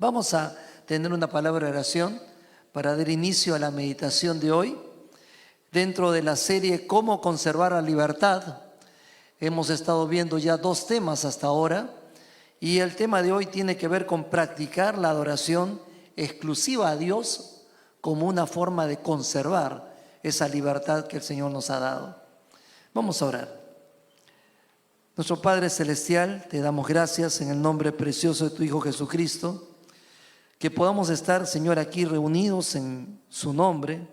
Vamos a tener una palabra de oración para dar inicio a la meditación de hoy. Dentro de la serie Cómo conservar la libertad, hemos estado viendo ya 2 temas hasta ahora, y el tema de hoy tiene que ver con practicar la adoración exclusiva a Dios como una forma de conservar esa libertad que el Señor nos ha dado. Vamos a orar. Nuestro Padre Celestial, te damos gracias en el nombre precioso de tu Hijo Jesucristo, que podamos estar, Señor, aquí reunidos en su nombre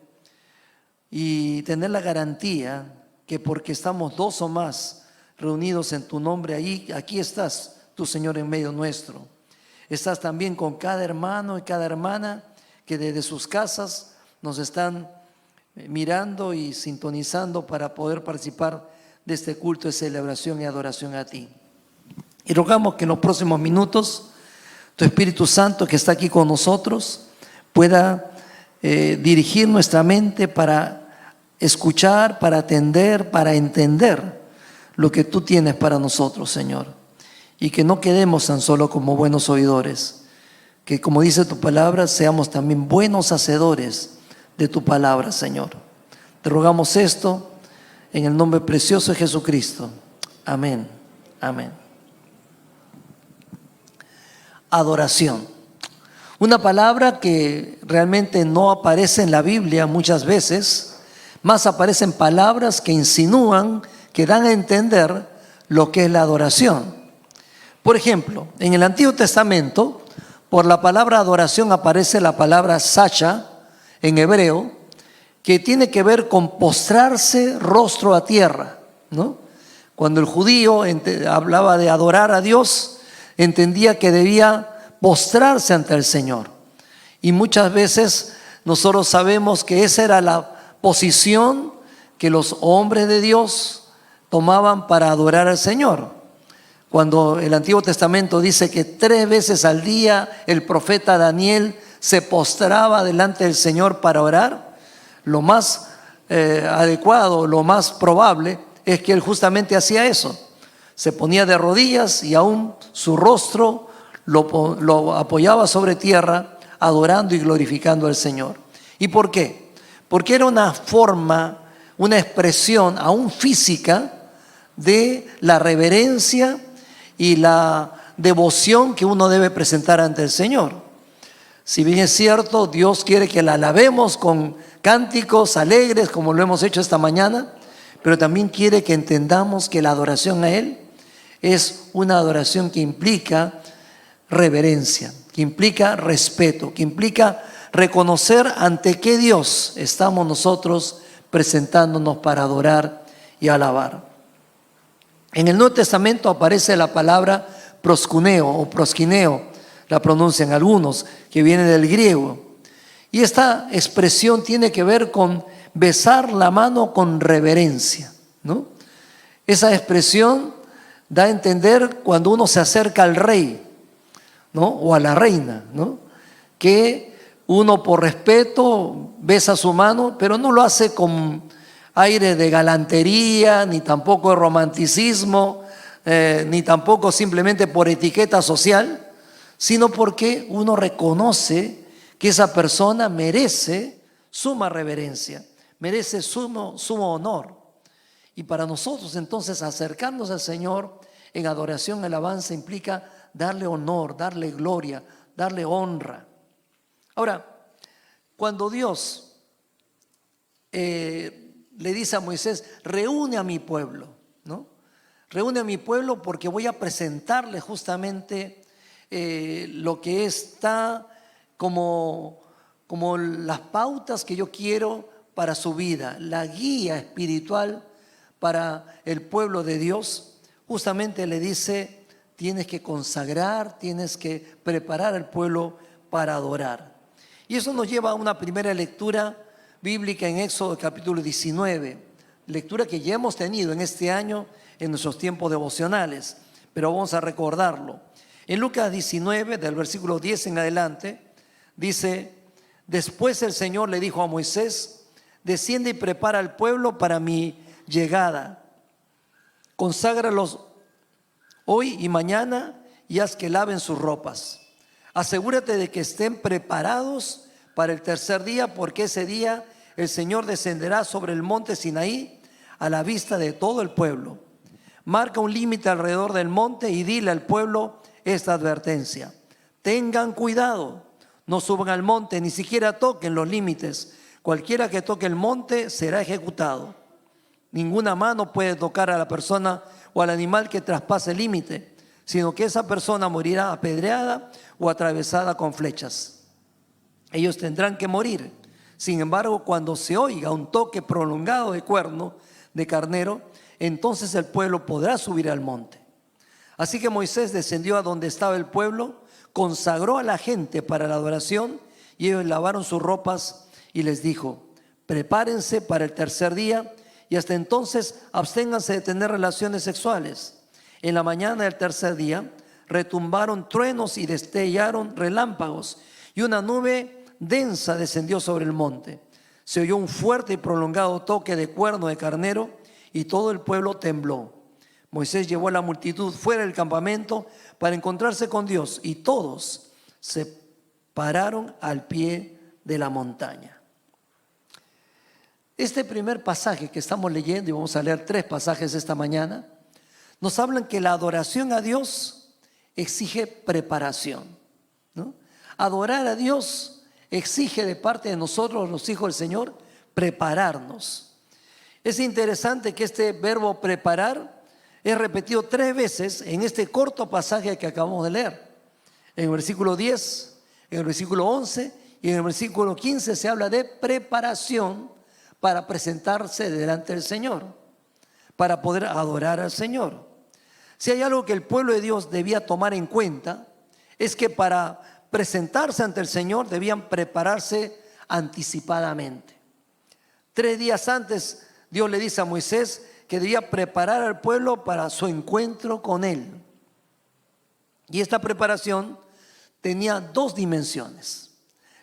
y tener la garantía que porque estamos 2 o más reunidos en tu nombre, aquí estás tú, Señor, en medio nuestro. Estás también con cada hermano y cada hermana que desde sus casas nos están mirando y sintonizando para poder participar de este culto de celebración y adoración a ti. Y rogamos que en los próximos minutos tu Espíritu Santo, que está aquí con nosotros, pueda dirigir nuestra mente para escuchar, para atender, para entender lo que tú tienes para nosotros, Señor. Y que no quedemos tan solo como buenos oidores, que como dice tu palabra, seamos también buenos hacedores de tu palabra, Señor. Te rogamos esto en el nombre precioso de Jesucristo. Amén. Amén. Adoración. Una palabra que realmente no aparece en la Biblia muchas veces, más aparecen palabras que insinúan, que dan a entender lo que es la adoración. Por ejemplo, en el Antiguo Testamento, por la palabra adoración aparece la palabra sacha en hebreo, que tiene que ver con postrarse rostro a tierra, ¿no? Cuando el judío hablaba de adorar a Dios, entendía que debía postrarse ante el Señor. Y muchas veces nosotros sabemos que esa era la posición que los hombres de Dios tomaban para adorar al Señor. Cuando el Antiguo Testamento dice que 3 veces al día el profeta Daniel se postraba delante del Señor para orar, lo más adecuado, lo más probable es que él justamente hacía eso. Se ponía de rodillas y aún su rostro lo apoyaba sobre tierra, adorando y glorificando al Señor. ¿Y por qué? Porque era una forma, una expresión aún física de la reverencia y la devoción que uno debe presentar ante el Señor. Si bien es cierto, Dios quiere que la alabemos con cánticos alegres como lo hemos hecho esta mañana, pero también quiere que entendamos que la adoración a Él es una adoración que implica reverencia, que implica respeto, que implica reconocer ante qué Dios estamos nosotros presentándonos para adorar y alabar. En el Nuevo Testamento aparece la palabra proskuneo o proskineo, la pronuncian algunos, que viene del griego. Y esta expresión tiene que ver con besar la mano con reverencia, ¿no? Esa expresión da a entender cuando uno se acerca al rey, ¿no? O a la reina, ¿no? Que uno por respeto besa su mano, pero no lo hace con aire de galantería, ni tampoco de romanticismo, ni tampoco simplemente por etiqueta social, sino porque uno reconoce que esa persona merece suma reverencia, merece sumo honor. Y para nosotros entonces acercarnos al Señor en adoración, alabanza, implica darle honor, darle gloria, darle honra. Ahora, cuando Dios le dice a Moisés, reúne a mi pueblo, ¿no? Reúne a mi pueblo porque voy a presentarle justamente lo que está como las pautas que yo quiero para su vida, la guía espiritual para el pueblo de Dios. Justamente le dice, tienes que consagrar, tienes que preparar al pueblo para adorar. Y eso nos lleva a una primera lectura bíblica en Éxodo capítulo 19, lectura que ya hemos tenido en este año en nuestros tiempos devocionales, pero vamos a recordarlo. En Lucas 19, del versículo 10 en adelante, dice, después el Señor le dijo a Moisés, desciende y prepara al pueblo para mi llegada. Conságralos hoy y mañana y haz que laven sus ropas. Asegúrate de que estén preparados para el tercer día, porque ese día el Señor descenderá sobre el monte Sinaí a la vista de todo el pueblo. Marca un límite alrededor del monte y dile al pueblo esta advertencia: tengan cuidado, no suban al monte, ni siquiera toquen los límites. Cualquiera que toque el monte será ejecutado. Ninguna mano puede tocar a la persona o al animal que traspase el límite, sino que esa persona morirá apedreada o atravesada con flechas. Ellos tendrán que morir. Sin embargo, cuando se oiga un toque prolongado de cuerno de carnero, entonces el pueblo podrá subir al monte. Así que Moisés descendió a donde estaba el pueblo, consagró a la gente para la adoración, y ellos lavaron sus ropas y les dijo: prepárense para el tercer día, y hasta entonces absténganse de tener relaciones sexuales. En la mañana del tercer día retumbaron truenos y destellaron relámpagos, y una nube densa descendió sobre el monte. Se oyó un fuerte y prolongado toque de cuerno de carnero, y todo el pueblo tembló. Moisés llevó a la multitud fuera del campamento para encontrarse con Dios, y todos se pararon al pie de la montaña. Este primer pasaje que estamos leyendo, y vamos a leer 3 pasajes esta mañana, nos hablan que la adoración a Dios exige preparación, ¿no? Adorar a Dios exige de parte de nosotros, los hijos del Señor, prepararnos. Es interesante que este verbo preparar es repetido 3 veces en este corto pasaje que acabamos de leer. En el versículo 10, en el versículo 11 y en el versículo 15 se habla de preparación para presentarse delante del Señor, para poder adorar al Señor. Si hay algo que el pueblo de Dios debía tomar en cuenta, es que para presentarse ante el Señor debían prepararse anticipadamente. 3 días antes Dios le dice a Moisés que debía preparar al pueblo para su encuentro con Él. Y esta preparación tenía 2 dimensiones: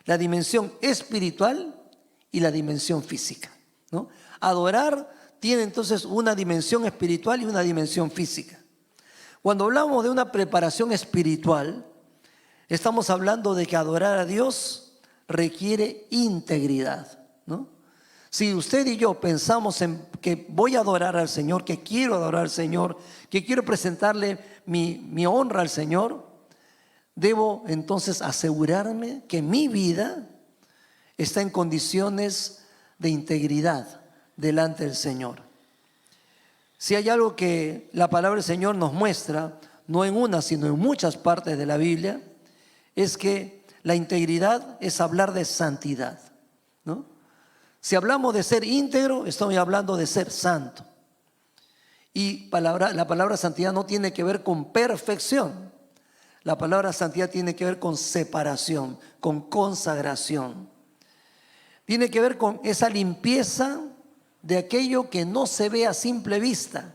la dimensión espiritual y la dimensión física, ¿no? Adorar tiene entonces una dimensión espiritual y una dimensión física. Cuando hablamos de una preparación espiritual, estamos hablando de que adorar a Dios requiere integridad, ¿no? Si usted y yo pensamos en que voy a adorar al Señor, que quiero adorar al Señor, que quiero presentarle mi honra al Señor, debo entonces asegurarme que mi vida está en condiciones de integridad delante del Señor. Si hay algo que la palabra del Señor nos muestra, no en una, sino en muchas partes de la Biblia, es que la integridad es hablar de santidad, ¿no? Si hablamos de ser íntegro, estamos hablando de ser santo. Y la palabra santidad no tiene que ver con perfección. La palabra santidad tiene que ver con separación, con consagración. Tiene que ver con esa limpieza de aquello que no se ve a simple vista,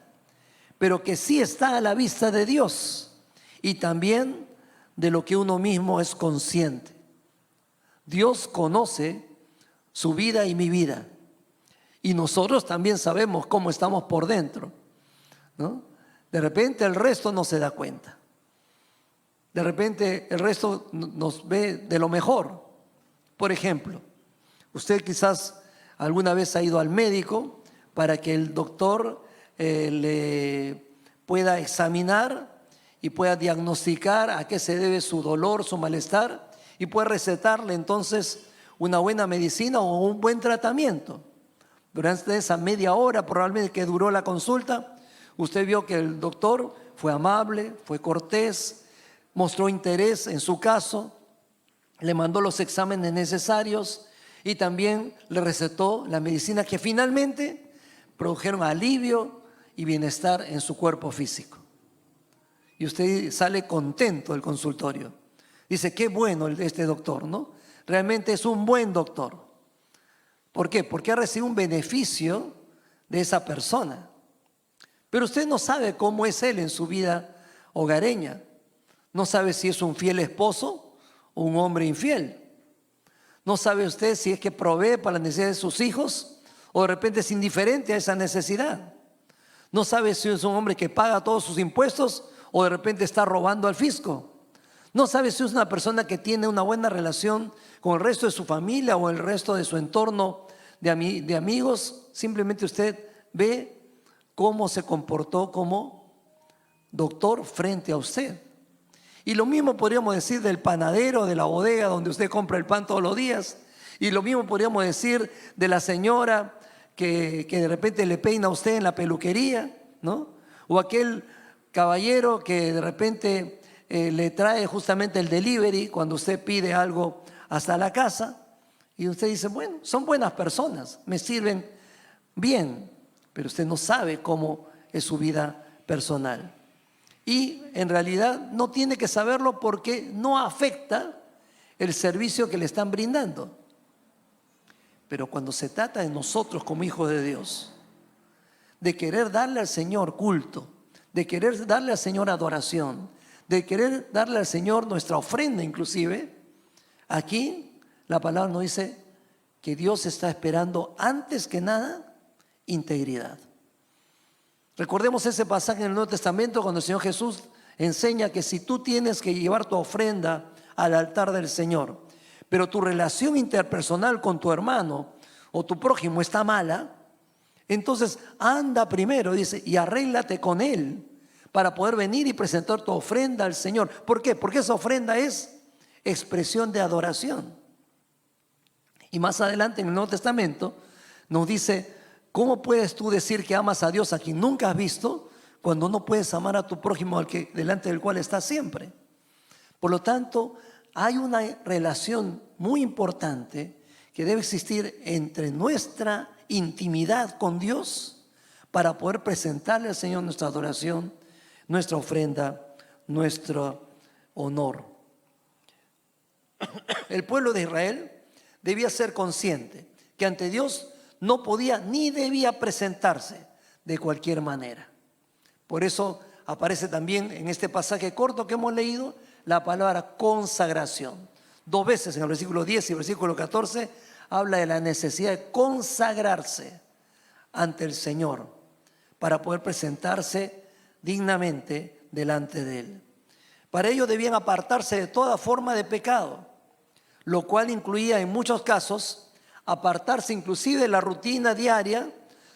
pero que sí está a la vista de Dios, y también de lo que uno mismo es consciente. Dios conoce su vida y mi vida, y nosotros también sabemos cómo estamos por dentro, ¿no? De repente el resto no se da cuenta. De repente el resto nos ve de lo mejor. Por ejemplo, usted quizás alguna vez ha ido al médico para que el doctor le pueda examinar y pueda diagnosticar a qué se debe su dolor, su malestar, y pueda recetarle entonces una buena medicina o un buen tratamiento. Durante esa media hora probablemente que duró la consulta, usted vio que el doctor fue amable, fue cortés, mostró interés en su caso, le mandó los exámenes necesarios y también le recetó la medicina que finalmente produjeron alivio y bienestar en su cuerpo físico. Y usted sale contento del consultorio. Dice: qué bueno este doctor, ¿no? Realmente es un buen doctor. ¿Por qué? Porque ha recibido un beneficio de esa persona. Pero usted no sabe cómo es él en su vida hogareña. No sabe si es un fiel esposo o un hombre infiel. No sabe usted si es que provee para las necesidades de sus hijos o de repente es indiferente a esa necesidad. No sabe si es un hombre que paga todos sus impuestos o de repente está robando al fisco. No sabe si es una persona que tiene una buena relación con el resto de su familia o el resto de su entorno de amigos. Simplemente usted ve cómo se comportó como doctor frente a usted. Y lo mismo podríamos decir del panadero, de la bodega donde usted compra el pan todos los días. Y lo mismo podríamos decir de la señora que de repente le peina a usted en la peluquería, ¿no? O aquel caballero que de repente le trae justamente el delivery cuando usted pide algo hasta la casa. Y usted dice, bueno, son buenas personas, me sirven bien, pero usted no sabe cómo es su vida personal. Y en realidad no tiene que saberlo porque no afecta el servicio que le están brindando. Pero cuando se trata de nosotros como hijos de Dios, de querer darle al Señor culto, de querer darle al Señor adoración, de querer darle al Señor nuestra ofrenda inclusive, aquí la palabra nos dice que Dios está esperando antes que nada integridad. Recordemos ese pasaje en el Nuevo Testamento cuando el Señor Jesús enseña que si tú tienes que llevar tu ofrenda al altar del Señor, pero tu relación interpersonal con tu hermano o tu prójimo está mala, entonces anda primero, dice, y arréglate con él para poder venir y presentar tu ofrenda al Señor. ¿Por qué? Porque esa ofrenda es expresión de adoración. Y más adelante en el Nuevo Testamento nos dice, ¿cómo puedes tú decir que amas a Dios a quien nunca has visto cuando no puedes amar a tu prójimo delante del cual estás siempre? Por lo tanto, hay una relación muy importante que debe existir entre nuestra intimidad con Dios para poder presentarle al Señor nuestra adoración, nuestra ofrenda, nuestro honor. El pueblo de Israel debía ser consciente que ante Dios no podía ni debía presentarse de cualquier manera. Por eso aparece también en este pasaje corto que hemos leído la palabra consagración. 2 veces en el versículo 10 y el versículo 14 habla de la necesidad de consagrarse ante el Señor para poder presentarse dignamente delante de Él. Para ello debían apartarse de toda forma de pecado, lo cual incluía en muchos casos apartarse inclusive de la rutina diaria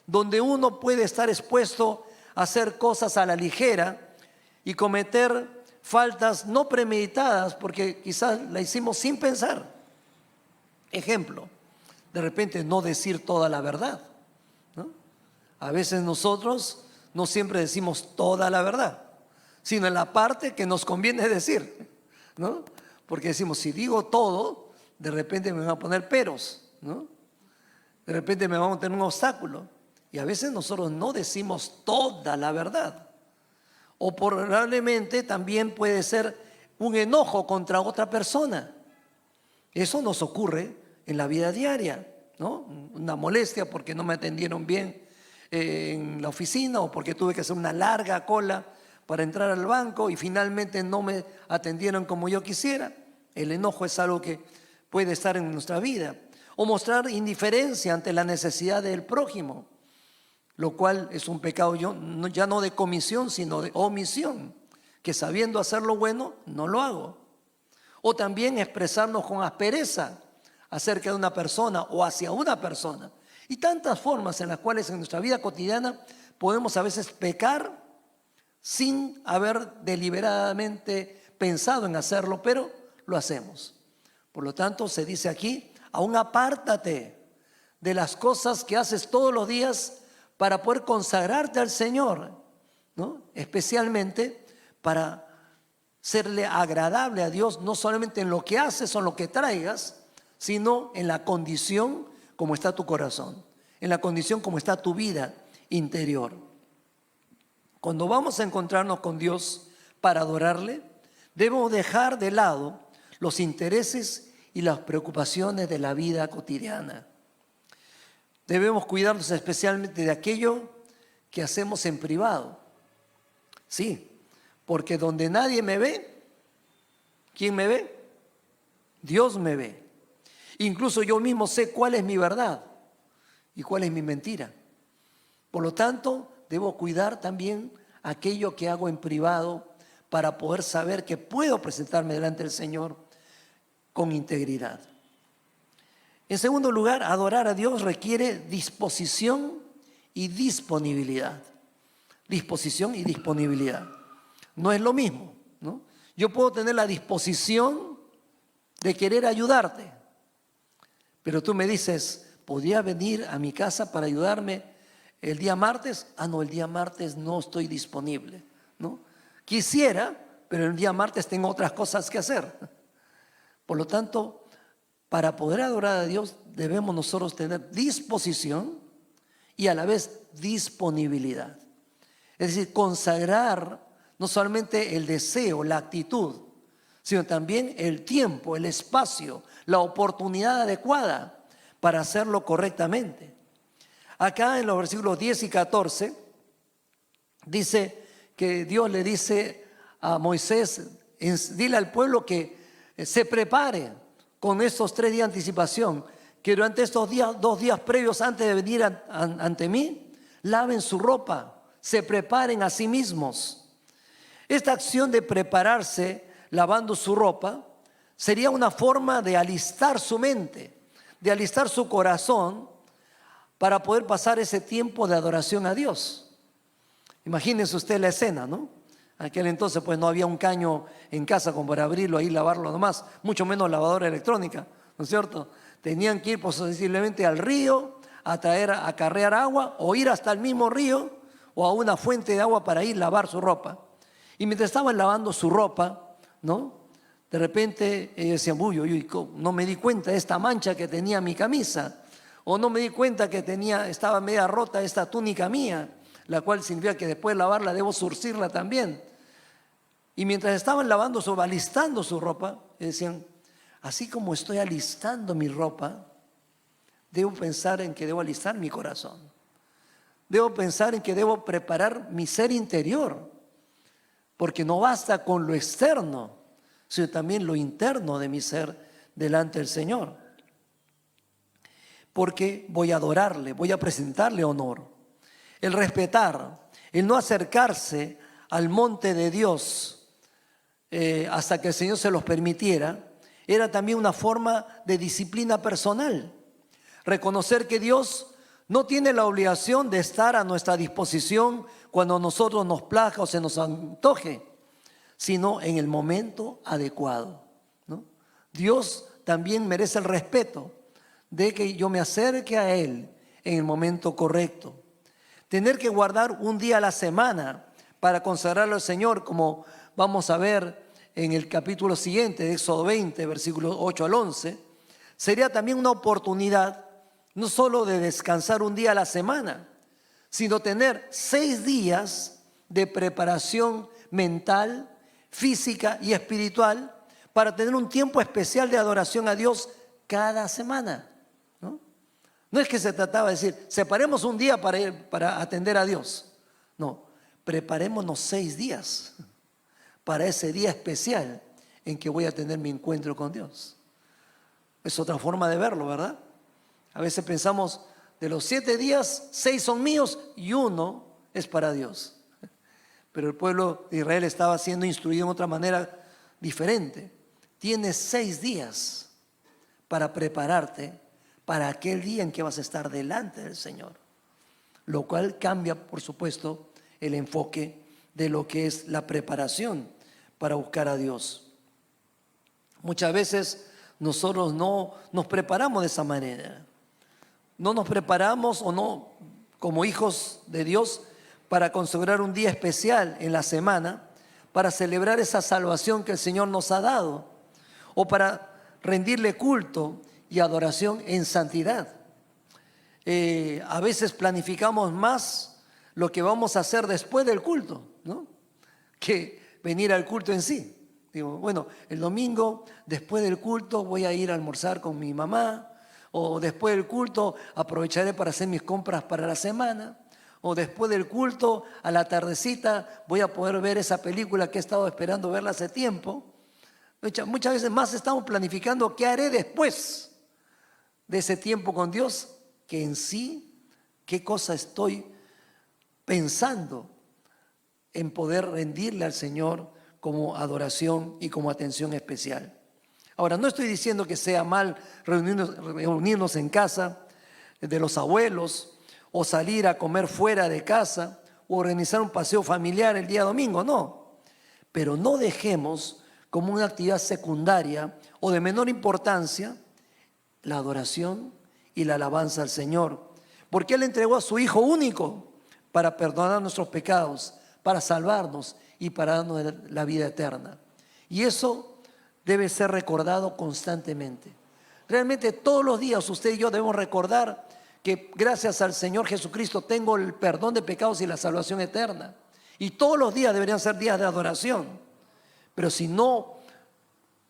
donde uno puede estar expuesto a hacer cosas a la ligera y cometer faltas no premeditadas porque quizás la hicimos sin pensar. Ejemplo, de repente no decir toda la verdad, ¿no? A veces nosotros no siempre decimos toda la verdad, sino en la parte que nos conviene decir, ¿no? Porque decimos, si digo todo, de repente me van a poner peros, ¿no? De repente me vamos a tener un obstáculo. Y a veces nosotros no decimos toda la verdad. O probablemente también puede ser un enojo contra otra persona. Eso nos ocurre en la vida diaria, ¿no? Una molestia porque no me atendieron bien en la oficina o porque tuve que hacer una larga cola para entrar al banco y finalmente no me atendieron como yo quisiera. El enojo es algo que puede estar en nuestra vida. O mostrar indiferencia ante la necesidad del prójimo, lo cual es un pecado ya no de comisión, sino de omisión, que sabiendo hacer lo bueno, no lo hago. O también expresarnos con aspereza acerca de una persona o hacia una persona. Y tantas formas en las cuales en nuestra vida cotidiana podemos a veces pecar sin haber deliberadamente pensado en hacerlo, pero lo hacemos. Por lo tanto, se dice aquí, aún apártate de las cosas que haces todos los días para poder consagrarte al Señor, ¿no? Especialmente para serle agradable a Dios, no solamente en lo que haces o en lo que traigas, sino en la condición como está tu corazón, en la condición como está tu vida interior. Cuando vamos a encontrarnos con Dios para adorarle, debemos dejar de lado los intereses y las preocupaciones de la vida cotidiana. Debemos cuidarnos especialmente de aquello que hacemos en privado. Sí, porque donde nadie me ve, ¿quién me ve? Dios me ve. Incluso yo mismo sé cuál es mi verdad y cuál es mi mentira. Por lo tanto, debo cuidar también aquello que hago en privado para poder saber que puedo presentarme delante del Señor con integridad. En segundo lugar, adorar a Dios requiere disposición y disponibilidad. Disposición y disponibilidad. No es lo mismo, ¿no? Yo puedo tener la disposición de querer ayudarte, pero tú me dices, ¿podría venir a mi casa para ayudarme el día martes? Ah, no, el día martes no estoy disponible, ¿no? Quisiera, pero el día martes tengo otras cosas que hacer. Por lo tanto, para poder adorar a Dios debemos nosotros tener disposición y a la vez disponibilidad. Es decir, consagrar no solamente el deseo, la actitud, sino también el tiempo, el espacio, la oportunidad adecuada para hacerlo correctamente. Acá en los versículos 10 y 14 dice que Dios le dice a Moisés, dile al pueblo que se prepare con estos 3 días de anticipación, que durante estos días, 2 días previos antes de venir ante mí, laven su ropa, se preparen a sí mismos. Esta acción de prepararse lavando su ropa sería una forma de alistar su mente, de alistar su corazón para poder pasar ese tiempo de adoración a Dios. Imagínense usted la escena, ¿no? En aquel entonces pues no había un caño en casa como para abrirlo ahí y lavarlo nomás, mucho menos lavadora electrónica, ¿no es cierto? Tenían que ir posiblemente al río a acarrear agua o ir hasta el mismo río o a una fuente de agua para ir a lavar su ropa. Y mientras estaban lavando su ropa, ¿no? De repente ellos decían, uy, no me di cuenta de esta mancha que tenía mi camisa, o no me di cuenta que estaba media rota esta túnica mía, la cual significa que después de lavarla debo zurcirla también. Y mientras estaban alistando su ropa, decían, así como estoy alistando mi ropa, debo pensar en que debo alistar mi corazón. Debo pensar en que debo preparar mi ser interior, porque no basta con lo externo, sino también lo interno de mi ser delante del Señor. Porque voy a adorarle, voy a presentarle honor. El respetar, el no acercarse al monte de Dios hasta que el Señor se los permitiera, era también una forma de disciplina personal. Reconocer que Dios no tiene la obligación de estar a nuestra disposición cuando a nosotros nos plazca o se nos antoje, sino en el momento adecuado, ¿no? Dios también merece el respeto de que yo me acerque a Él en el momento correcto. Tener que guardar un día a la semana para consagrarlo al Señor, como vamos a ver en el capítulo siguiente, de Éxodo 20, versículos 8 al 11, sería también una oportunidad no solo de descansar un día a la semana, sino tener 6 días de preparación mental, física y espiritual para tener un tiempo especial de adoración a Dios cada semana, ¿no? No es que se trataba de decir, separemos un día para atender a Dios. No, preparémonos 6 días para ese día especial en que voy a tener mi encuentro con Dios. Es otra forma de verlo, ¿verdad? A veces pensamos, de los 7 días, 6 son míos y 1 es para Dios. Pero el pueblo de Israel estaba siendo instruido en otra manera diferente. Tienes 6 días para prepararte para aquel día en que vas a estar delante del Señor. Lo cual cambia, por supuesto, el enfoque de lo que es la preparación para buscar a Dios. Muchas veces nosotros no nos preparamos de esa manera. No nos preparamos o no, como hijos de Dios, para consagrar un día especial en la semana, para celebrar esa salvación que el Señor nos ha dado, o para rendirle culto y adoración en santidad. A veces planificamos más lo que vamos a hacer después del culto, ¿no?, que venir al culto en sí. Digo, bueno, el domingo después del culto voy a ir a almorzar con mi mamá, o después del culto aprovecharé para hacer mis compras para la semana, o después del culto a la tardecita voy a poder ver esa película que he estado esperando verla hace tiempo. Muchas veces más estamos planificando qué haré después de ese tiempo con Dios que en sí qué cosa estoy pensando en poder rendirle al Señor como adoración y como atención especial. Ahora, no estoy diciendo que sea mal reunirnos en casa de los abuelos o salir a comer fuera de casa o organizar un paseo familiar el día domingo, no. Pero no dejemos como una actividad secundaria o de menor importancia la adoración y la alabanza al Señor, porque Él entregó a su Hijo único para perdonar nuestros pecados, para salvarnos y para darnos la vida eterna. Y eso debe ser recordado constantemente. Realmente todos los días usted y yo debemos recordar que gracias al Señor Jesucristo tengo el perdón de pecados y la salvación eterna. Y todos los días deberían ser días de adoración. Pero si no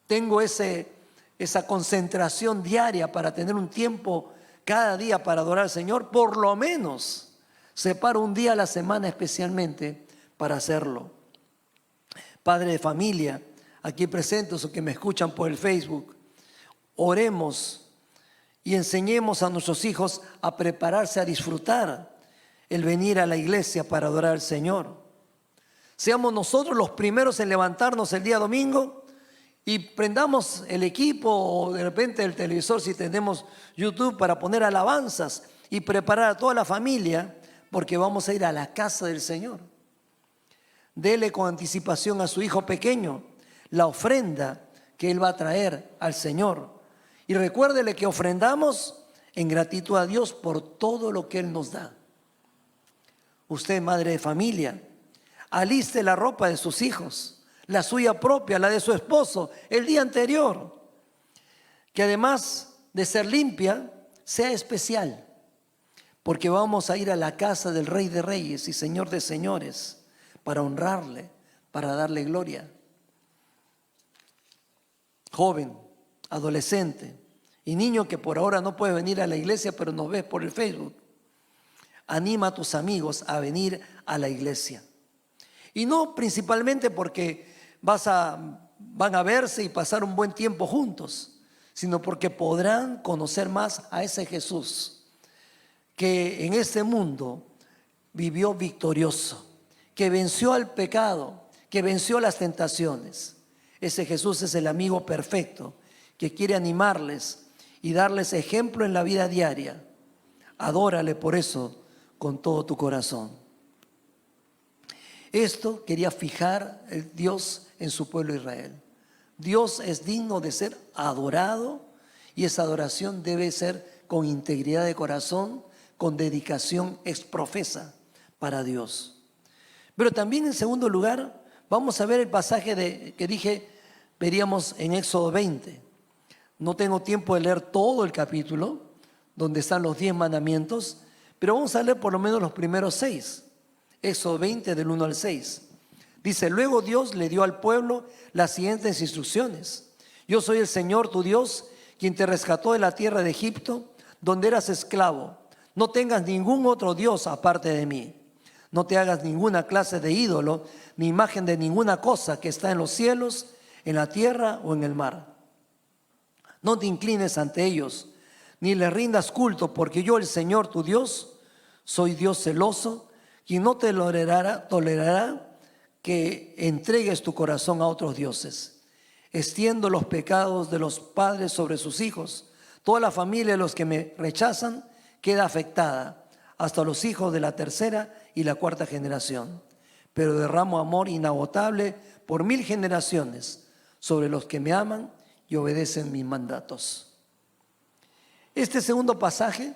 tengo esa concentración diaria para tener un tiempo cada día para adorar al Señor, por lo menos separo un día a la semana especialmente para hacerlo. Padre de familia, aquí presentes o que me escuchan por el Facebook, oremos y enseñemos a nuestros hijos a prepararse a disfrutar el venir a la iglesia para adorar al Señor. Seamos nosotros los primeros en levantarnos el día domingo y prendamos el equipo o de repente el televisor si tenemos YouTube para poner alabanzas y preparar a toda la familia porque vamos a ir a la casa del Señor. Dele con anticipación a su hijo pequeño la ofrenda que él va a traer al Señor. Y recuérdele que ofrendamos en gratitud a Dios por todo lo que Él nos da. Usted, madre de familia, aliste la ropa de sus hijos, la suya propia, la de su esposo, el día anterior. Que además de ser limpia, sea especial. Porque vamos a ir a la casa del Rey de Reyes y Señor de Señores para honrarle, para darle gloria. Joven, adolescente y niño que por ahora no puede venir a la iglesia, pero nos ves por el Facebook. Anima a tus amigos a venir a la iglesia. Y no principalmente porque van a verse y pasar un buen tiempo juntos, sino porque podrán conocer más a ese Jesús que en este mundo vivió victorioso, que venció al pecado, que venció las tentaciones. Ese Jesús es el amigo perfecto que quiere animarles y darles ejemplo en la vida diaria. Adórale por eso con todo tu corazón. Esto quería fijar el Dios en su pueblo Israel. Dios es digno de ser adorado y esa adoración debe ser con integridad de corazón, con dedicación exprofesa para Dios. Pero también en segundo lugar vamos a ver el pasaje que dije veríamos en Éxodo 20. No tengo tiempo de leer todo el capítulo donde están los 10 mandamientos, pero vamos a leer por lo menos los primeros 6. Éxodo 20 del 1 al 6. Dice, luego Dios le dio al pueblo las siguientes instrucciones. Yo soy el Señor tu Dios, quien te rescató de la tierra de Egipto, donde eras esclavo. No tengas ningún otro Dios aparte de mí. No te hagas ninguna clase de ídolo, ni imagen de ninguna cosa que está en los cielos, en la tierra o en el mar. No te inclines ante ellos, ni les rindas culto, porque yo, el Señor tu Dios, soy Dios celoso, quien no te tolerará que entregues tu corazón a otros dioses. Extiendo los pecados de los padres sobre sus hijos. Toda la familia de los que me rechazan queda afectada, hasta los hijos de la tercera y la cuarta generación. Pero derramo amor inagotable por 1000 generaciones sobre los que me aman y obedecen mis mandatos. Este segundo pasaje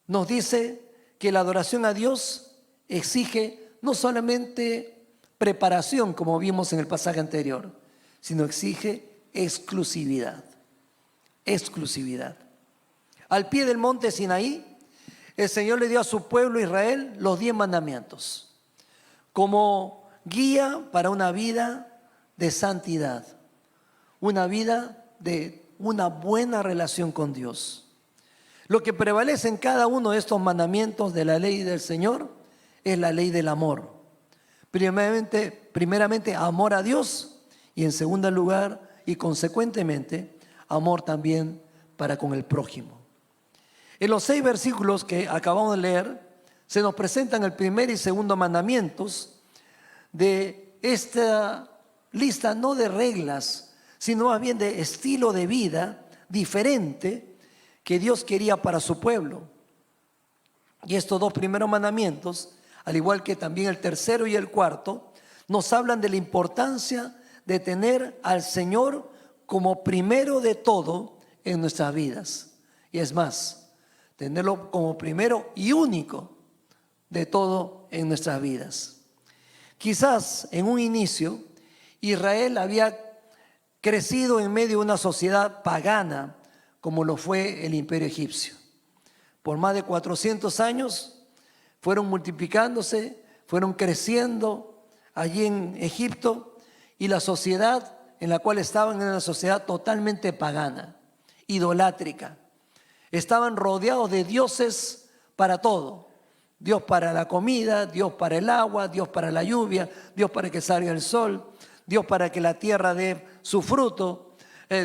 nos dice que la adoración a Dios exige no solamente preparación, como vimos en el pasaje anterior, sino exige exclusividad. Exclusividad. Al pie del monte Sinaí, el Señor le dio a su pueblo Israel los 10 mandamientos como guía para una vida de santidad, una vida de una buena relación con Dios. Lo que prevalece en cada uno de estos mandamientos de la ley del Señor es la ley del amor. Primeramente amor a Dios y en segundo lugar y consecuentemente amor también para con el prójimo. En los 6 versículos que acabamos de leer se nos presentan el primer y segundo mandamientos de esta lista no de reglas, sino más bien de estilo de vida diferente que Dios quería para su pueblo. Y estos dos primeros mandamientos, al igual que también el tercero y el cuarto, nos hablan de la importancia de tener al Señor como primero de todo en nuestras vidas. Y es más, tenerlo como primero y único de todo en nuestras vidas. Quizás en un inicio Israel había crecido en medio de una sociedad pagana como lo fue el imperio egipcio. Por más de 400 años fueron multiplicándose, fueron creciendo allí en Egipto, y la sociedad en la cual estaban era una sociedad totalmente pagana, idolátrica. Estaban rodeados de dioses para todo. Dios para la comida, Dios para el agua, Dios para la lluvia, Dios para que salga el sol, Dios para que la tierra dé su fruto,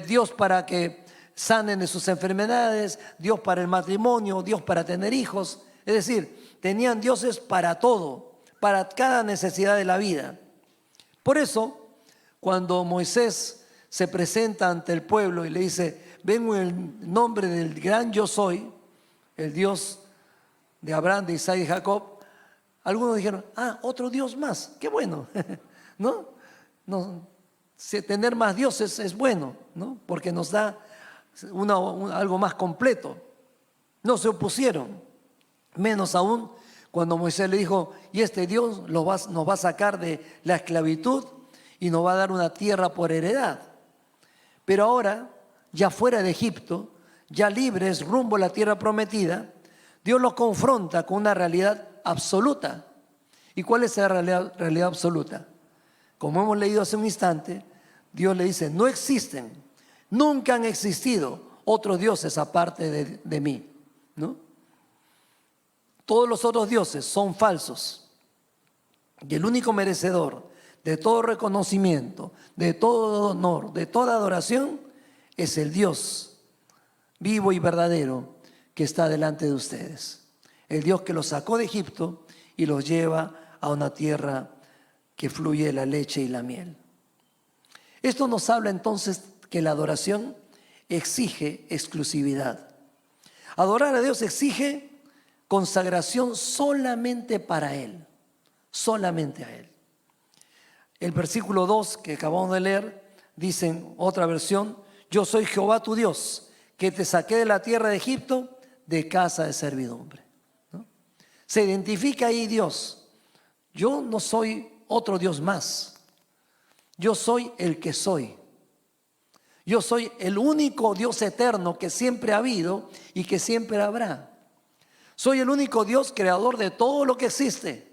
Dios para que sanen de sus enfermedades, Dios para el matrimonio, Dios para tener hijos. Es decir, tenían dioses para todo, para cada necesidad de la vida. Por eso, cuando Moisés se presenta ante el pueblo y le dice: vengo en el nombre del gran yo soy, el Dios de Abraham, de Isaac y Jacob, algunos dijeron: otro Dios más, qué bueno. ¿No? Tener más dioses es bueno, ¿no? Porque nos da algo más completo. No se opusieron, menos aún cuando Moisés le dijo: y este Dios nos va a sacar de la esclavitud y nos va a dar una tierra por heredad. Pero ahora, ya fuera de Egipto, ya libres rumbo a la tierra prometida, Dios los confronta con una realidad absoluta. ¿Y cuál es esa realidad absoluta? Como hemos leído hace un instante, Dios le dice: no existen, nunca han existido otros dioses aparte de mí, ¿no? Todos los otros dioses son falsos. Y el único merecedor de todo reconocimiento, de todo honor, de toda adoración, es el Dios vivo y verdadero que está delante de ustedes. El Dios que los sacó de Egipto y los lleva a una tierra que fluye la leche y la miel. Esto nos habla entonces que la adoración exige exclusividad. Adorar a Dios exige consagración solamente para Él, solamente a Él. El versículo 2 que acabamos de leer dice en otra versión: yo soy Jehová tu Dios, que te saqué de la tierra de Egipto, de casa de servidumbre, ¿no? Se identifica ahí Dios: yo no soy otro Dios más, yo soy el que soy. Yo soy el único Dios eterno que siempre ha habido y que siempre habrá. Soy el único Dios creador de todo lo que existe.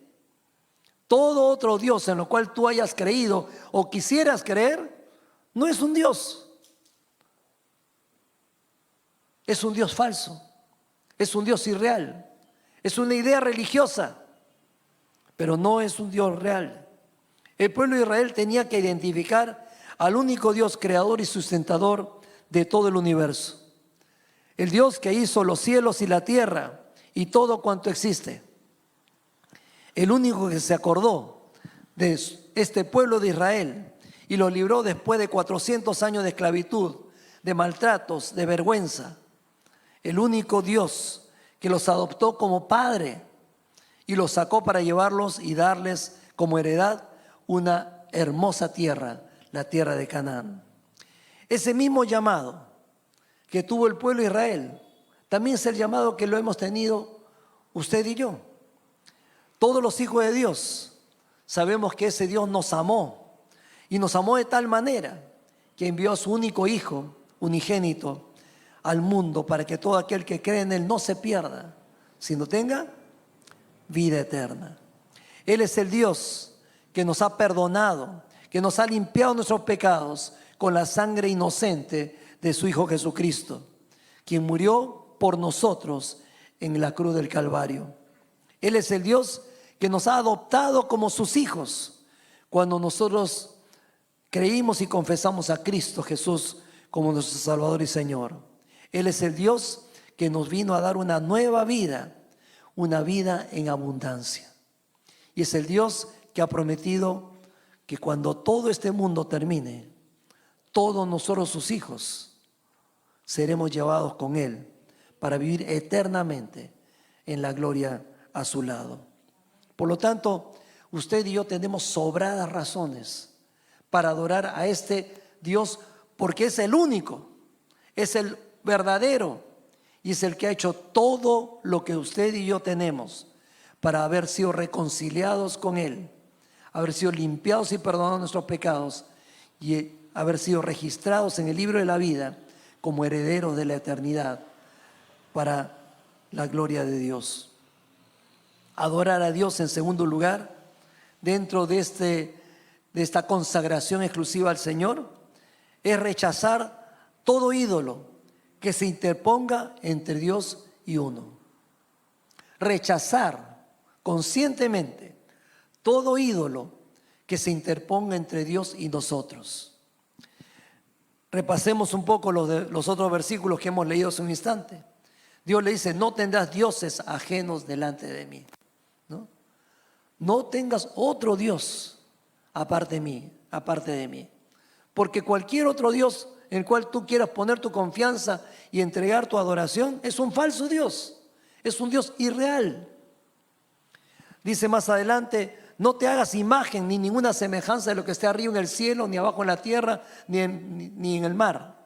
Todo otro Dios en lo cual tú hayas creído o quisieras creer, no es un Dios. Es un Dios falso. Es un Dios irreal. Es una idea religiosa, pero no es un Dios real. El pueblo de Israel tenía que identificar al único Dios creador y sustentador de todo el universo. El Dios que hizo los cielos y la tierra y todo cuanto existe. El único que se acordó de este pueblo de Israel y los libró después de 400 años de esclavitud, de maltratos, de vergüenza. El único Dios que los adoptó como padre y los sacó para llevarlos y darles como heredad una hermosa tierra, la tierra de Canaán. Ese mismo llamado que tuvo el pueblo de Israel también es el llamado que lo hemos tenido usted y yo. Todos los hijos de Dios sabemos que ese Dios nos amó, y nos amó de tal manera que envió a su único hijo unigénito al mundo para que todo aquel que cree en Él no se pierda, sino tenga vida eterna. Él es el Dios que nos ha perdonado, que nos ha limpiado nuestros pecados con la sangre inocente de su Hijo Jesucristo, quien murió por nosotros en la cruz del Calvario. Él es el Dios que nos ha adoptado como sus hijos cuando nosotros creímos y confesamos a Cristo Jesús como nuestro Salvador y Señor. Él es el Dios que nos vino a dar una nueva vida, una vida en abundancia. Y es el Dios que ha prometido que cuando todo este mundo termine, todos nosotros sus hijos seremos llevados con Él para vivir eternamente en la gloria a su lado. Por lo tanto, usted y yo tenemos sobradas razones para adorar a este Dios, porque es el único, es el verdadero y es el que ha hecho todo lo que usted y yo tenemos para haber sido reconciliados con Él, haber sido limpiados y perdonados nuestros pecados y haber sido registrados en el libro de la vida como herederos de la eternidad para la gloria de Dios. Adorar a Dios, en segundo lugar, dentro de esta consagración exclusiva al Señor, es rechazar todo ídolo que se interponga entre Dios y uno. Rechazar conscientemente todo ídolo que se interponga entre Dios y nosotros. Repasemos un poco los otros versículos que hemos leído hace un instante. Dios le dice: no tendrás dioses ajenos delante de mí. No tengas otro Dios aparte de mí. Porque cualquier otro Dios en el cual tú quieras poner tu confianza y entregar tu adoración es un falso Dios, es un Dios irreal. Dice más adelante: no te hagas imagen ni ninguna semejanza de lo que esté arriba en el cielo, ni abajo en la tierra, ni en el mar,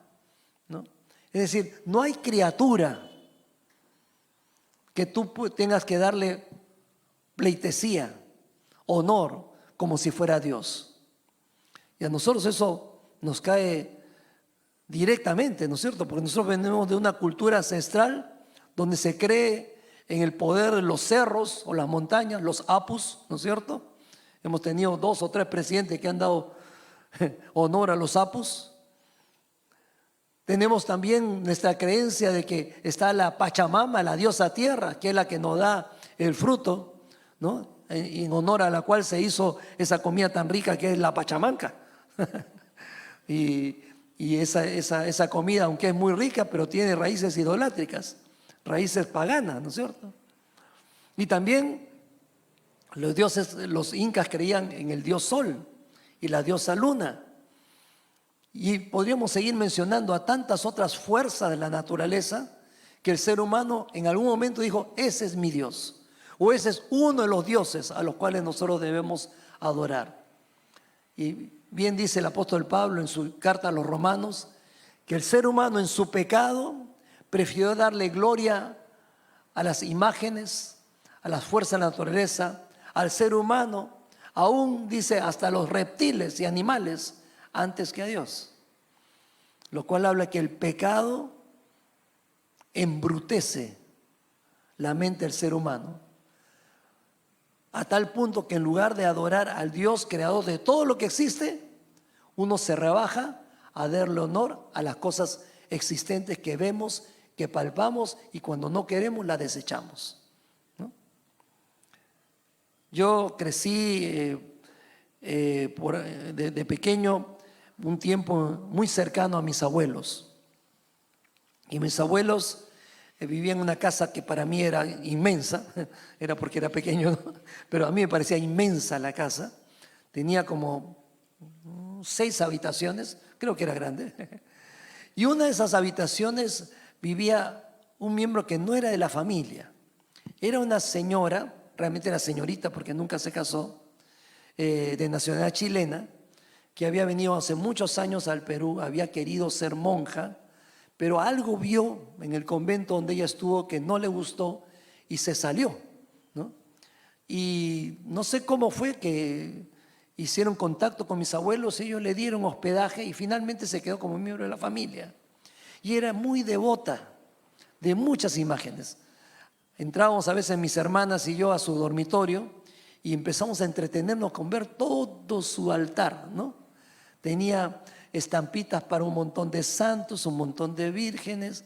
¿no? Es decir, no hay criatura que tú tengas que darle pleitesía, honor, como si fuera Dios. Y a nosotros eso nos cae directamente, ¿no es cierto? Porque nosotros venimos de una cultura ancestral donde se cree en el poder de los cerros o las montañas, los apus, ¿no es cierto? Hemos tenido 2 o 3 presidentes que han dado honor a los apus. Tenemos también nuestra creencia de que está la Pachamama, la diosa tierra, que es la que nos da el fruto, ¿no? En honor a la cual se hizo esa comida tan rica que es la pachamanca. y esa comida, aunque es muy rica, pero tiene raíces idolátricas, raíces paganas, ¿no es cierto? Y también los incas creían en el dios sol y la diosa luna. Y podríamos seguir mencionando a tantas otras fuerzas de la naturaleza que el ser humano en algún momento dijo: ese es mi Dios, o ese es uno de los dioses a los cuales nosotros debemos adorar. Y bien dice el apóstol Pablo en su carta a los Romanos que el ser humano en su pecado prefirió darle gloria a las imágenes, a las fuerzas de la naturaleza, al ser humano, aún dice hasta los reptiles y animales, antes que a Dios. Lo cual habla que el pecado embrutece la mente del ser humano, a tal punto que en lugar de adorar al Dios creador de todo lo que existe, uno se rebaja a darle honor a las cosas existentes que vemos, que palpamos, y cuando no queremos las desechamos, ¿no? Yo crecí de pequeño un tiempo muy cercano a mis abuelos, y mis abuelos vivían en una casa que para mí era inmensa, era porque era pequeño, ¿no? Pero a mí me parecía inmensa la casa. Tenía como 6 habitaciones, creo que era grande. Y una de esas habitaciones vivía un miembro que no era de la familia. Era una señora, realmente era señorita porque nunca se casó, de nacionalidad chilena, que había venido hace muchos años al Perú, había querido ser monja, pero algo vio en el convento donde ella estuvo que no le gustó y se salió, ¿no? Y no sé cómo fue que hicieron contacto con mis abuelos, ellos le dieron hospedaje y finalmente se quedó como miembro de la familia. Y era muy devota de muchas imágenes. Entrábamos a veces mis hermanas y yo a su dormitorio y empezamos a entretenernos con ver todo su altar, ¿no? Tenía estampitas para un montón de santos, un montón de vírgenes.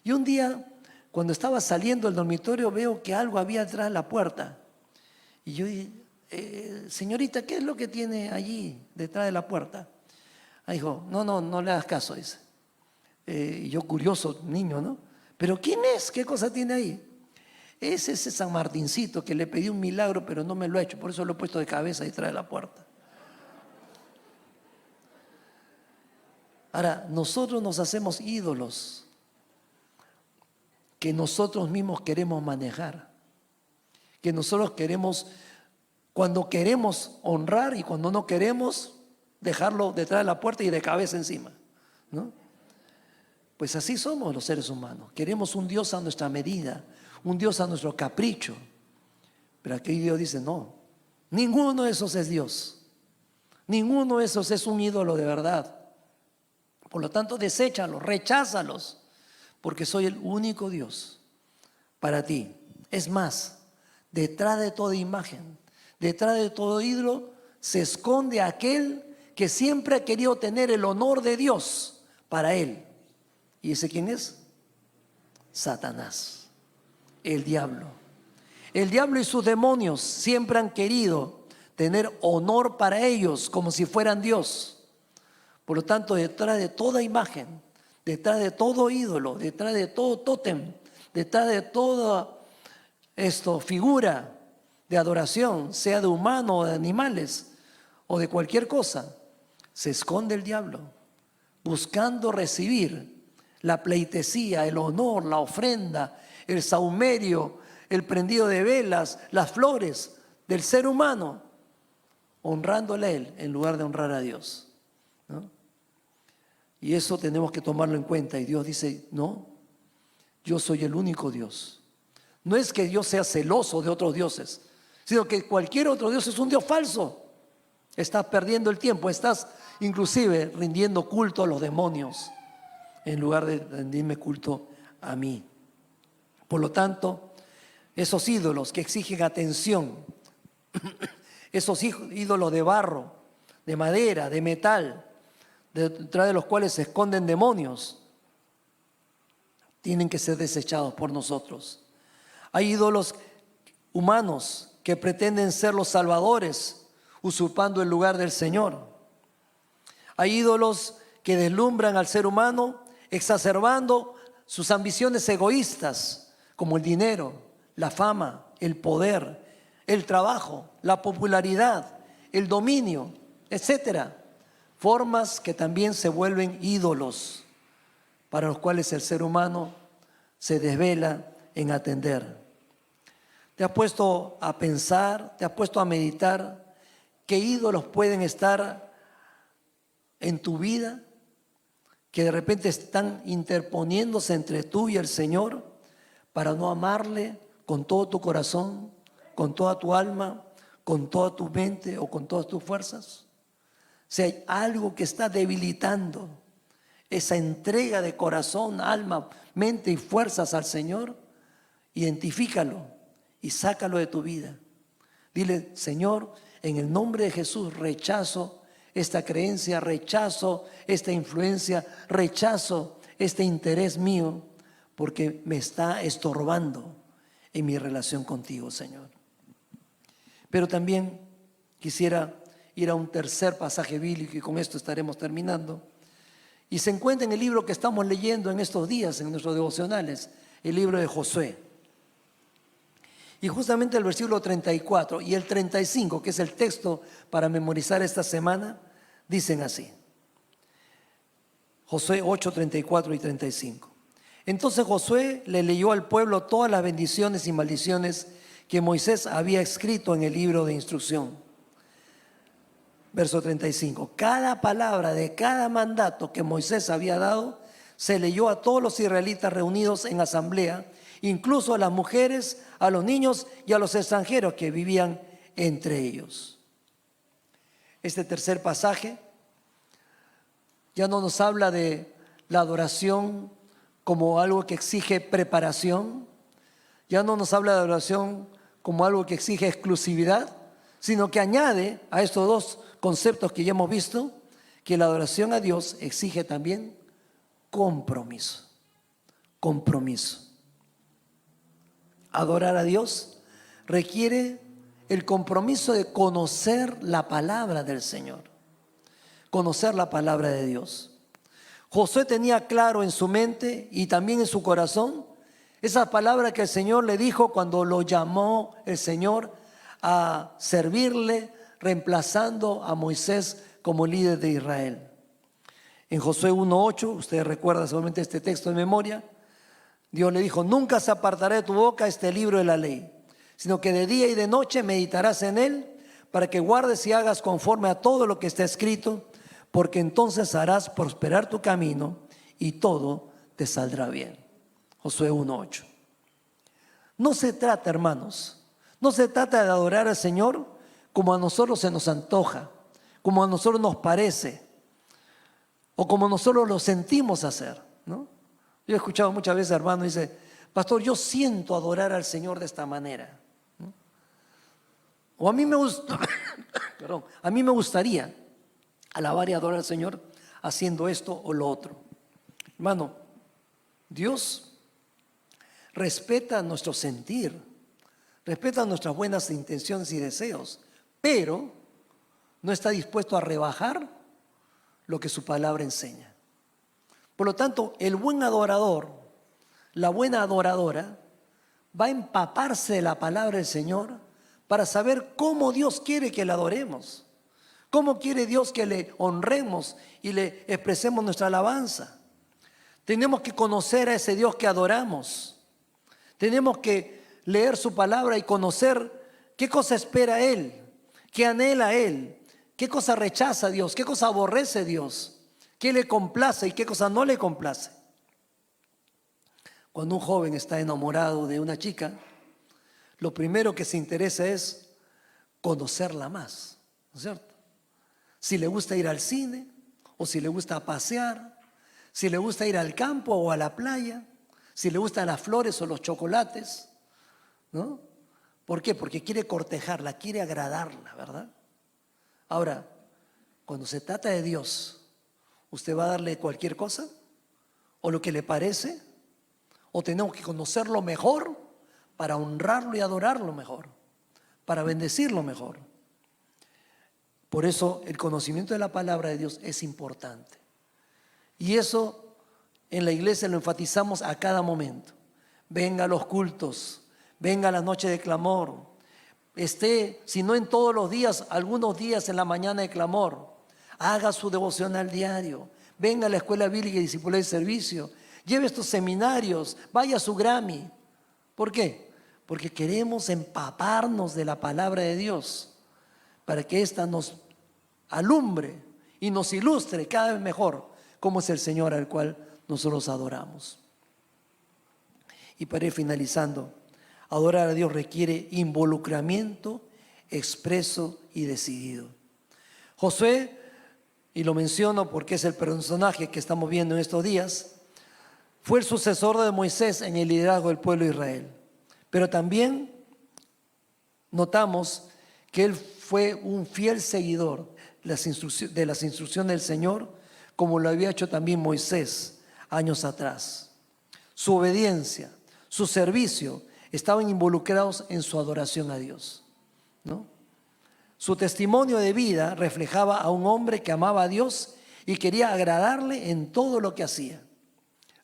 Y un día, cuando estaba saliendo del dormitorio, veo que algo había detrás de la puerta. Y yo dije: señorita, ¿qué es lo que tiene allí detrás de la puerta? Dijo: no le hagas caso, dice. Y yo, curioso, niño, ¿no? ¿Pero quién es? ¿Qué cosa tiene ahí? Es ese San Martincito que le pedí un milagro, pero no me lo ha hecho, por eso lo he puesto de cabeza detrás de la puerta. Ahora, nosotros nos hacemos ídolos que nosotros mismos queremos manejar, que nosotros queremos, cuando queremos honrar y cuando no queremos, dejarlo detrás de la puerta y de cabeza encima, ¿no? Pues así somos los seres humanos. Queremos un Dios a nuestra medida, un Dios a nuestro capricho. Pero aquí Dios dice, no, ninguno de esos es Dios. Ninguno de esos es un ídolo de verdad. Por lo tanto, deséchalos, recházalos, porque soy el único Dios para ti. Es más, detrás de toda imagen, detrás de todo ídolo, se esconde aquel que siempre ha querido tener el honor de Dios para él. ¿Y ese quién es? Satanás, el diablo. El diablo y sus demonios siempre han querido tener honor para ellos como si fueran Dios. Por lo tanto, detrás de toda imagen, detrás de todo ídolo, detrás de todo tótem, detrás de toda figura de adoración, sea de humano o de animales o de cualquier cosa, se esconde el diablo, buscando recibir la pleitesía, el honor, la ofrenda, el sahumerio, el prendido de velas, las flores del ser humano, honrándole a él en lugar de honrar a Dios, ¿no? Y eso tenemos que tomarlo en cuenta. Y Dios dice, no, yo soy el único Dios. No es que Dios sea celoso de otros dioses, sino que cualquier otro Dios es un Dios falso. Estás perdiendo el tiempo, estás inclusive rindiendo culto a los demonios en lugar de rendirme culto a mí. Por lo tanto, esos ídolos que exigen atención, esos ídolos de barro, de madera, de metal, detrás de los cuales se esconden demonios, tienen que ser desechados por nosotros. Hay ídolos humanos que pretenden ser los salvadores, usurpando el lugar del Señor. Hay ídolos que deslumbran al ser humano, exacerbando sus ambiciones egoístas, como el dinero, la fama, el poder, el trabajo, la popularidad, el dominio, etcétera. Formas que también se vuelven ídolos, para los cuales el ser humano se desvela en atender. ¿Te has puesto a pensar, te has puesto a meditar qué ídolos pueden estar en tu vida, que de repente están interponiéndose entre tú y el Señor para no amarle con todo tu corazón, con toda tu alma, con toda tu mente o con todas tus fuerzas? Si hay algo que está debilitando esa entrega de corazón, alma, mente y fuerzas al Señor, identifícalo y sácalo de tu vida. Dile, Señor, en el nombre de Jesús rechazo esta creencia, rechazo esta influencia, rechazo este interés mío, porque me está estorbando en mi relación contigo, Señor. Pero también quisiera ir a un tercer pasaje bíblico y con esto estaremos terminando. Y se encuentra en el libro que estamos leyendo en estos días, en nuestros devocionales, el libro de Josué. Y justamente el versículo 34 y el 35, que es el texto para memorizar esta semana, dicen así. Josué 8, 34 y 35. Entonces Josué le leyó al pueblo todas las bendiciones y maldiciones que Moisés había escrito en el libro de instrucción. Verso 35. Cada palabra de cada mandato que Moisés había dado se leyó a todos los israelitas reunidos en asamblea, incluso a las mujeres, a los niños y a los extranjeros que vivían entre ellos. Este tercer pasaje ya no nos habla de la adoración como algo que exige preparación, ya no nos habla de adoración como algo que exige exclusividad, sino que añade a estos dos conceptos que ya hemos visto, que la adoración a Dios exige también compromiso. Compromiso. Adorar a Dios requiere el compromiso de conocer la palabra del Señor, conocer la palabra de Dios. Josué tenía claro en su mente y también en su corazón esa palabra que el Señor le dijo cuando lo llamó el Señor a servirle, reemplazando a Moisés como líder de Israel. En Josué 1:8, ustedes recuerdan seguramente este texto de memoria, Dios le dijo: nunca se apartará de tu boca este libro de la ley, sino que de día y de noche meditarás en él, para que guardes y hagas conforme a todo lo que está escrito, porque entonces harás prosperar tu camino y todo te saldrá bien. Josué 1:8. No se trata, hermanos, no se trata de adorar al Señor como a nosotros se nos antoja, como a nosotros nos parece, o como nosotros lo sentimos hacer, ¿no? Yo he escuchado muchas veces, hermano, dice: pastor, yo siento adorar al Señor de esta manera, ¿no? O a mí me gusta, perdón, a mí me gustaría alabar y adorar al Señor haciendo esto o lo otro. Hermano, Dios respeta nuestro sentir, respeta nuestras buenas intenciones y deseos, pero no está dispuesto a rebajar lo que su palabra enseña. Por lo tanto, el buen adorador, la buena adoradora, va a empaparse de la palabra del Señor para saber cómo Dios quiere que le adoremos, cómo quiere Dios que le honremos y le expresemos nuestra alabanza. Tenemos que conocer a ese Dios que adoramos. Tenemos que leer su palabra y conocer qué cosa espera Él, qué anhela Él, qué cosa rechaza Dios, qué cosa aborrece Dios, qué le complace y qué cosa no le complace. Cuando un joven está enamorado de una chica, lo primero que se interesa es conocerla más, ¿no es cierto? Si le gusta ir al cine, o si le gusta pasear, si le gusta ir al campo o a la playa, si le gustan las flores o los chocolates, ¿no? ¿Por qué? Porque quiere cortejarla, quiere agradarla, ¿verdad? Ahora, cuando se trata de Dios, ¿usted va a darle cualquier cosa? ¿O lo que le parece? ¿O tenemos que conocerlo mejor para honrarlo y adorarlo mejor, para bendecirlo mejor? Por eso el conocimiento de la palabra de Dios es importante. Y eso en la iglesia lo enfatizamos a cada momento. Venga a los cultos, venga a la noche de clamor, esté, si no en todos los días, algunos días en la mañana de clamor, haga su devocional diario, venga a la escuela bíblica y discipulado de servicio, lleve estos seminarios, vaya a su Grammy. ¿Por qué? Porque queremos empaparnos de la palabra de Dios para que ésta nos alumbre y nos ilustre cada vez mejor cómo es el Señor al cual nosotros adoramos. Y para ir finalizando, adorar a Dios requiere involucramiento expreso y decidido. Josué, y lo menciono porque es el personaje que estamos viendo en estos días, fue el sucesor de Moisés en el liderazgo del pueblo de Israel. Pero también notamos que él fue un fiel seguidor de las instrucciones del Señor, como lo había hecho también Moisés años atrás. Su obediencia, su servicio estaban involucrados en su adoración a Dios, ¿no? Su testimonio de vida reflejaba a un hombre que amaba a Dios y quería agradarle en todo lo que hacía.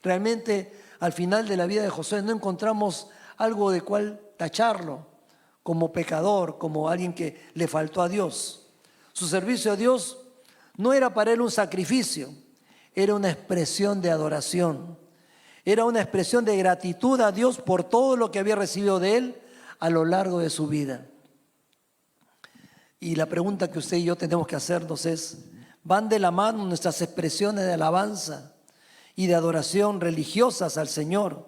Realmente, al final de la vida de Josué no encontramos algo de cual tacharlo como pecador, como alguien que le faltó a Dios. Su servicio a Dios no era para él un sacrificio, era una expresión de adoración. Era una expresión de gratitud a Dios por todo lo que había recibido de Él a lo largo de su vida. Y la pregunta que usted y yo tenemos que hacernos es: ¿van de la mano nuestras expresiones de alabanza y de adoración religiosas al Señor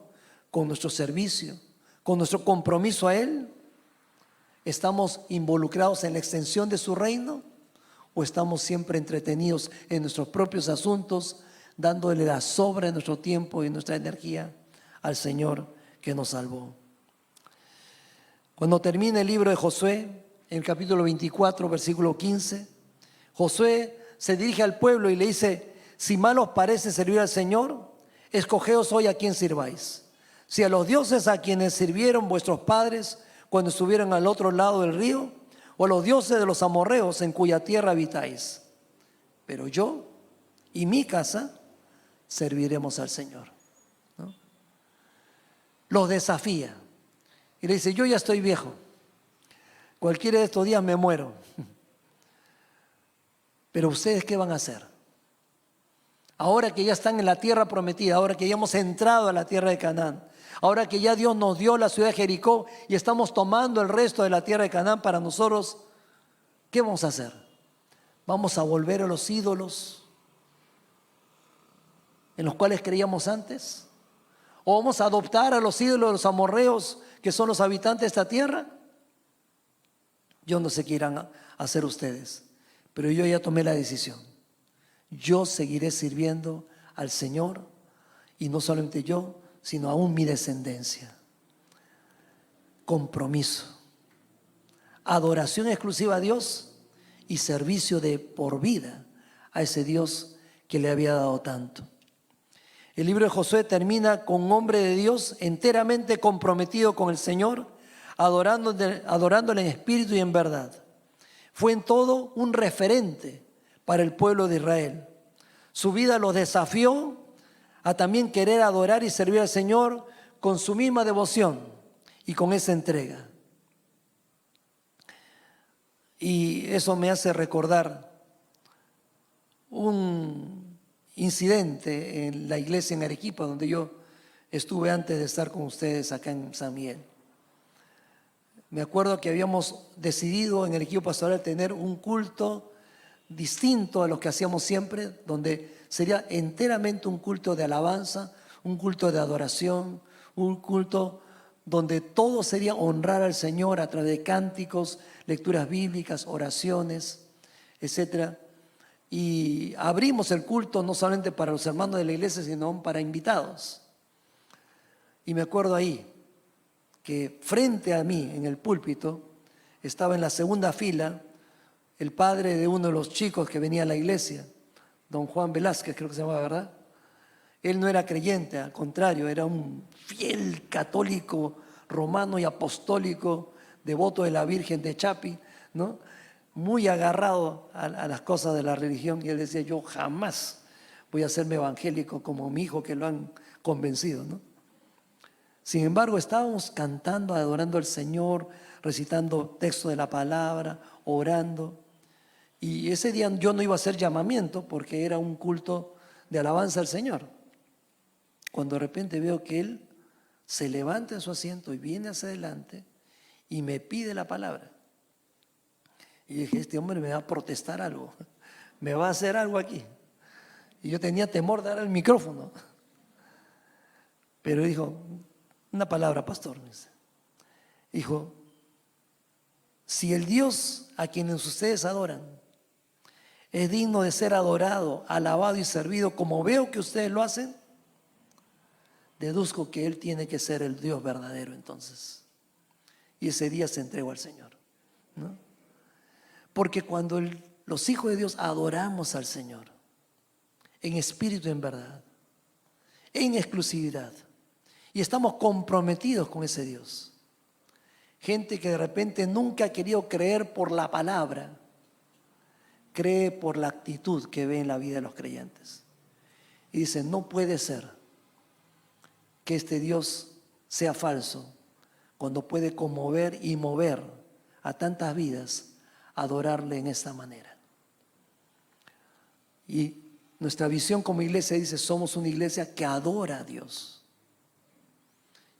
con nuestro servicio, con nuestro compromiso a Él? ¿Estamos involucrados en la extensión de su reino? ¿O estamos siempre entretenidos en nuestros propios asuntos, dándole la sobra de nuestro tiempo y nuestra energía al Señor que nos salvó? Cuando termina el libro de Josué, en el capítulo 24, versículo 15, Josué se dirige al pueblo y le dice: si mal os parece servir al Señor, escogeos hoy a quién sirváis. Si a los dioses a quienes sirvieron vuestros padres cuando estuvieron al otro lado del río, o a los dioses de los amorreos en cuya tierra habitáis. Pero yo y mi casa serviremos al Señor, ¿no? Los desafía y le dice: yo ya estoy viejo, cualquiera de estos días me muero, pero ustedes ¿qué van a hacer? ahora que ya están en la tierra prometida, ahora que ya hemos entrado a la tierra de Canaán, ahora que ya Dios nos dio la ciudad de Jericó y estamos tomando el resto de la tierra de Canaán para nosotros, ¿qué vamos a hacer? ¿Vamos a volver a los ídolos en los cuales creíamos antes? ¿O vamos a adoptar a los ídolos de los amorreos que son los habitantes de esta tierra? Yo no sé qué irán a hacer ustedes, pero yo ya tomé la decisión. Yo seguiré sirviendo al Señor, y no solamente yo, sino aún mi descendencia. Compromiso, adoración exclusiva a Dios y servicio de por vida a ese Dios que le había dado tanto. El libro de Josué termina con un hombre de Dios enteramente comprometido con el Señor, adorándole en espíritu y en verdad. Fue en todo un referente para el pueblo de Israel. Su vida los desafió a también querer adorar y servir al Señor con su misma devoción y con esa entrega. Y eso me hace recordar un incidente en la iglesia en Arequipa, donde yo estuve antes de estar con ustedes acá en San Miguel. Me acuerdo que habíamos decidido en el equipo pastoral tener un culto distinto a lo que hacíamos siempre, donde sería enteramente un culto de alabanza, un culto de adoración, un culto donde todo sería honrar al Señor a través de cánticos, lecturas bíblicas, oraciones, etcétera. Y abrimos el culto no solamente para los hermanos de la iglesia, sino para invitados. Y me acuerdo ahí que frente a mí en el púlpito estaba en la segunda fila el padre de uno de los chicos que venía a la iglesia, don Juan Velázquez, creo que se llamaba, ¿verdad? Él no era creyente, al contrario, era un fiel católico romano y apostólico, devoto de la Virgen de Chapi, ¿no? Muy agarrado a las cosas de la religión. Y él decía, yo jamás voy a hacerme evangélico como mi hijo, que lo han convencido, ¿no? Sin embargo, estábamos cantando, adorando al Señor, recitando texto de la palabra, orando. Y ese día yo no iba a hacer llamamiento porque era un culto de alabanza al Señor. Cuando de repente veo que él se levanta de su asiento y viene hacia adelante y me pide la palabra. Y dije, este hombre me va a protestar algo, me va a hacer algo aquí. Y yo tenía temor de dar el micrófono. Pero dijo, una palabra, pastor. Dijo, si el Dios a quienes ustedes adoran es digno de ser adorado, alabado y servido como veo que ustedes lo hacen, deduzco que Él tiene que ser el Dios verdadero entonces. Y ese día se entregó al Señor, ¿no? Porque cuando los hijos de Dios adoramos al Señor en espíritu y en verdad, en exclusividad, y estamos comprometidos con ese Dios, gente que de repente nunca ha querido creer por la palabra, cree por la actitud que ve en la vida de los creyentes. Y dice, no puede ser que este Dios sea falso cuando puede conmover y mover a tantas vidas a adorarle en esta manera. Y nuestra visión como iglesia dice, somos una iglesia que adora a Dios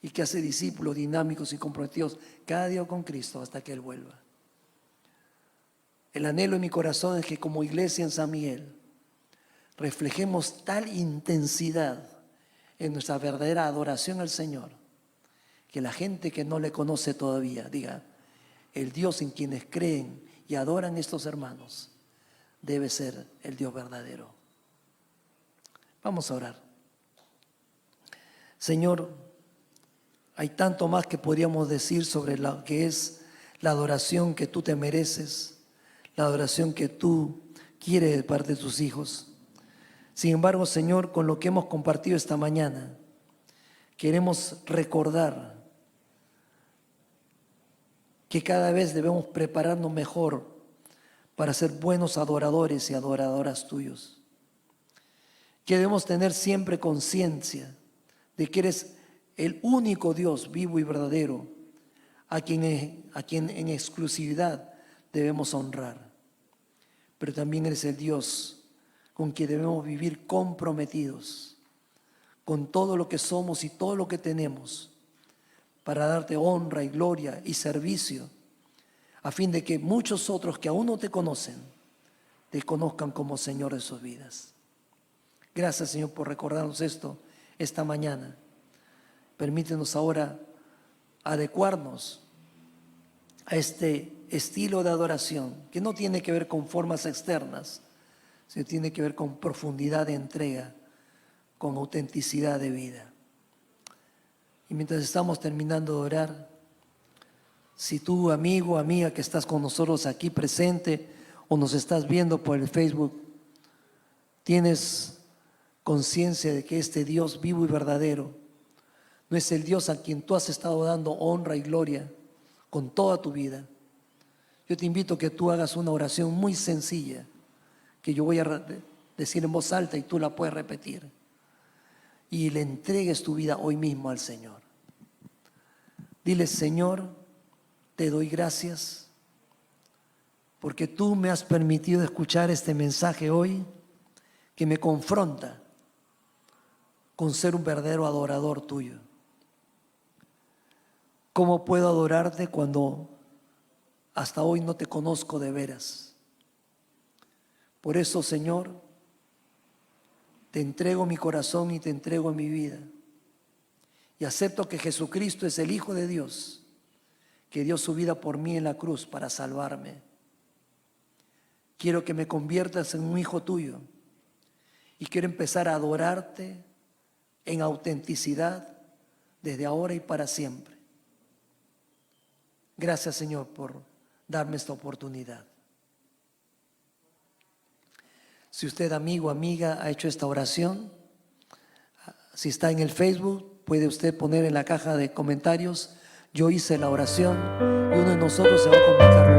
y que hace discípulos dinámicos y comprometidos cada día con Cristo hasta que Él vuelva. El anhelo en mi corazón es que como iglesia en San Miguel reflejemos tal intensidad en nuestra verdadera adoración al Señor, que la gente que no le conoce todavía diga, el Dios en quienes creen y adoran estos hermanos debe ser el Dios verdadero. Vamos a orar. Señor, hay tanto más que podríamos decir sobre lo que es la adoración que tú te mereces, la adoración que tú quieres de parte de tus hijos. Sin embargo, Señor, con lo que hemos compartido esta mañana, queremos recordar que cada vez debemos prepararnos mejor para ser buenos adoradores y adoradoras tuyos. Que debemos tener siempre conciencia de que eres el único Dios vivo y verdadero a quien en exclusividad debemos honrar. Pero también eres el Dios con que debemos vivir comprometidos con todo lo que somos y todo lo que tenemos, para darte honra y gloria y servicio, a fin de que muchos otros que aún no te conocen, te conozcan como Señor de sus vidas. Gracias, Señor, por recordarnos esto esta mañana. Permítenos ahora adecuarnos a este estilo de adoración que no tiene que ver con formas externas, sino tiene que ver con profundidad de entrega, con autenticidad de vida. Y mientras estamos terminando de orar, si tú, amigo, amiga que estás con nosotros aquí presente o nos estás viendo por el Facebook, tienes conciencia de que este Dios vivo y verdadero no es el Dios a quien tú has estado dando honra y gloria con toda tu vida, yo te invito a que tú hagas una oración muy sencilla que yo voy a decir en voz alta y tú la puedes repetir, y le entregues tu vida hoy mismo al Señor. Dile: Señor, te doy gracias porque tú me has permitido escuchar este mensaje hoy que me confronta con ser un verdadero adorador tuyo. ¿Cómo puedo adorarte cuando hasta hoy no te conozco de veras? Por eso, Señor, te entrego mi corazón y te entrego mi vida. Y acepto que Jesucristo es el Hijo de Dios, que dio su vida por mí en la cruz para salvarme. Quiero que me conviertas en un hijo tuyo y quiero empezar a adorarte en autenticidad desde ahora y para siempre. Gracias, Señor, por darme esta oportunidad. Si usted, amigo, amiga, ha hecho esta oración, si está en el Facebook, puede usted poner en la caja de comentarios: yo hice la oración, y uno de nosotros se va a comunicar